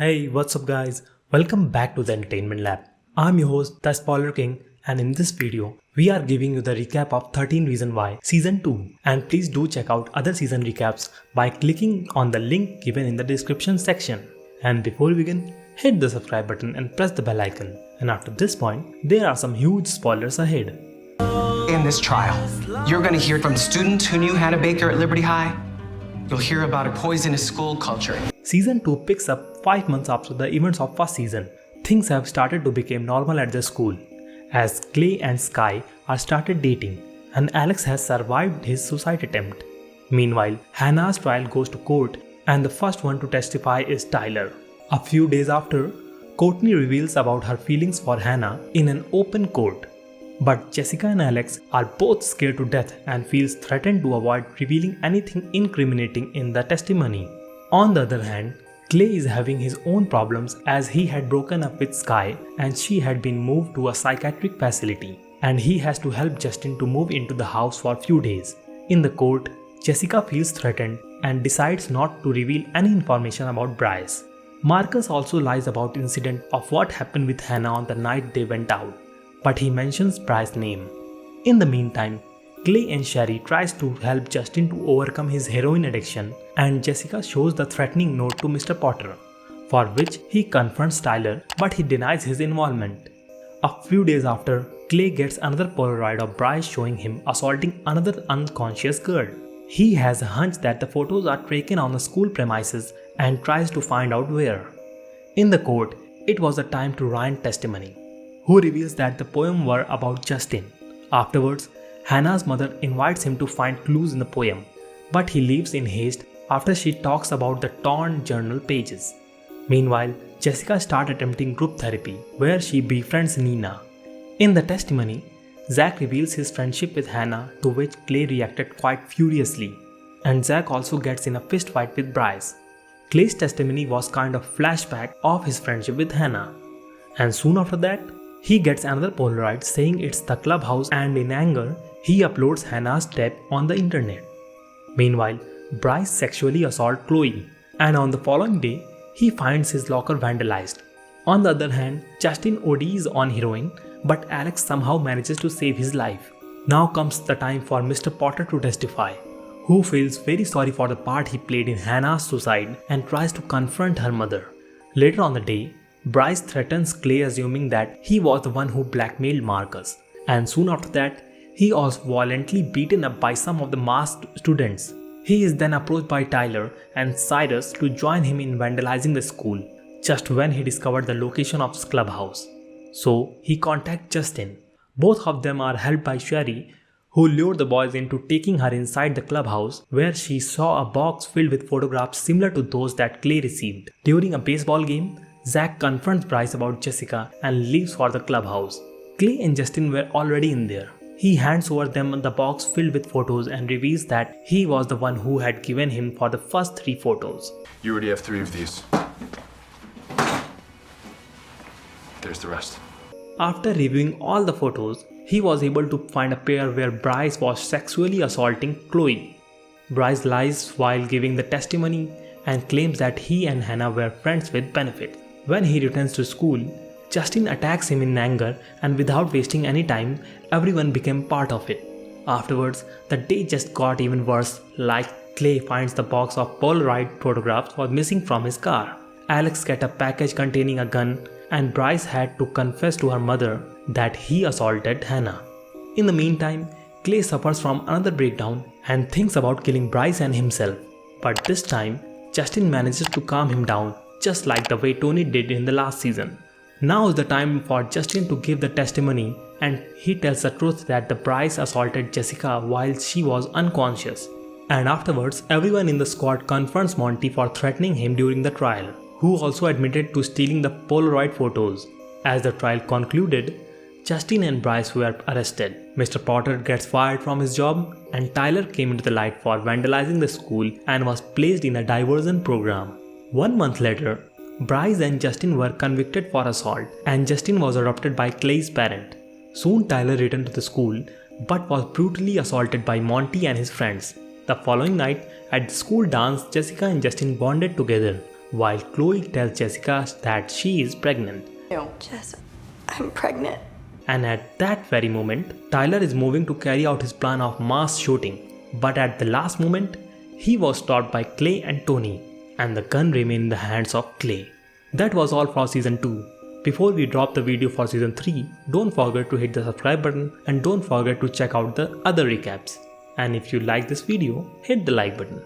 Hey, what's up guys? Welcome back to the Entertainment Lab. I'm your host, the Spoiler King, and in this video, we are giving you the recap of 13 Reasons Why Season 2. And please do check out other season recaps by clicking on the link given in the description section. And before we begin, hit the subscribe button and press the bell icon. And after this point, there are some huge spoilers ahead. In this trial, you're going to hear from students who knew Hannah Baker at Liberty High. You'll hear about a poisonous school culture. Season 2 picks up 5 months after the events of first season. Things have started to become normal at the school, as Clay and Sky are started dating, and Alex has survived his suicide attempt. Meanwhile, Hannah's trial goes to court, and the first one to testify is Tyler. A few days after, Courtney reveals about her feelings for Hannah in an open court. But Jessica and Alex are both scared to death and feels threatened to avoid revealing anything incriminating in the testimony. On the other hand, Clay is having his own problems as he had broken up with Sky and she had been moved to a psychiatric facility, and he has to help Justin to move into the house for a few days. In the court, Jessica feels threatened and decides not to reveal any information about Bryce. Marcus also lies about the incident of what happened with Hannah on the night they went out, but he mentions Bryce's name. In the meantime, Clay and Sherry tries to help Justin to overcome his heroin addiction, and Jessica shows the threatening note to Mr. Potter, for which he confronts Tyler, but he denies his involvement. A few days after, Clay gets another Polaroid of Bryce showing him assaulting another unconscious girl. He has a hunch that the photos are taken on the school premises and tries to find out where. In the court, it was the time to Ryan's testimony, who reveals that the poem were about Justin. Afterwards, Hannah's mother invites him to find clues in the poem, but he leaves in haste after she talks about the torn journal pages. Meanwhile, Jessica starts attempting group therapy, where she befriends Nina. In the testimony, Zach reveals his friendship with Hannah, to which Clay reacted quite furiously, and Zach also gets in a fist fight with Bryce. Clay's testimony was kind of flashback of his friendship with Hannah, and soon after that, he gets another Polaroid saying it's the clubhouse, and in anger, he uploads Hannah's tape on the internet. Meanwhile, Bryce sexually assaults Chloe, and on the following day, he finds his locker vandalized. On the other hand, Justin ODs on heroin, but Alex somehow manages to save his life. Now comes the time for Mr. Potter to testify, who feels very sorry for the part he played in Hannah's suicide and tries to confront her mother. Later on the day, Bryce threatens Clay, assuming that he was the one who blackmailed Marcus, and soon after that, he was violently beaten up by some of the masked students. He is then approached by Tyler and Cyrus to join him in vandalizing the school, just when he discovered the location of his clubhouse. So he contacts Justin. Both of them are helped by Sherry, who lured the boys into taking her inside the clubhouse, where she saw a box filled with photographs similar to those that Clay received. During a baseball game, Zach confronts Bryce about Jessica and leaves for the clubhouse. Clay and Justin were already in there. He hands over them the box filled with photos and reveals that he was the one who had given him for the first 3 photos. You already have 3 of these. There's the rest. After reviewing all the photos, he was able to find a pair where Bryce was sexually assaulting Chloe. Bryce lies while giving the testimony and claims that he and Hannah were friends with benefits. When he returns to school, Justin attacks him in anger, and without wasting any time, everyone became part of it. Afterwards, the day just got even worse, like Clay finds the box of Polaroid photographs was missing from his car. Alex gets a package containing a gun, and Bryce had to confess to her mother that he assaulted Hannah. In the meantime, Clay suffers from another breakdown and thinks about killing Bryce and himself. But this time, Justin manages to calm him down, just like the way Tony did in the last season. Now is the time for Justin to give the testimony, and he tells the truth that the Bryce assaulted Jessica while she was unconscious. And afterwards, everyone in the squad confronts Monty for threatening him during the trial, who also admitted to stealing the Polaroid photos. As the trial concluded, Justin and Bryce were arrested. Mr. Potter gets fired from his job, and Tyler came into the light for vandalizing the school and was placed in a diversion program. 1 month later, Bryce and Justin were convicted for assault, and Justin was adopted by Clay's parent. Soon Tyler returned to the school, but was brutally assaulted by Monty and his friends. The following night, at the school dance, Jessica and Justin bonded together. while Chloe tells Jessica that she is pregnant. No, Jess, I'm pregnant. And at that very moment, Tyler is moving to carry out his plan of mass shooting. But at the last moment, he was stopped by Clay and Tony, and the gun remained in the hands of Clay. That was all for season 2. Before we drop the video for season 3, don't forget to hit the subscribe button and don't forget to check out the other recaps. And if you like this video, hit the like button.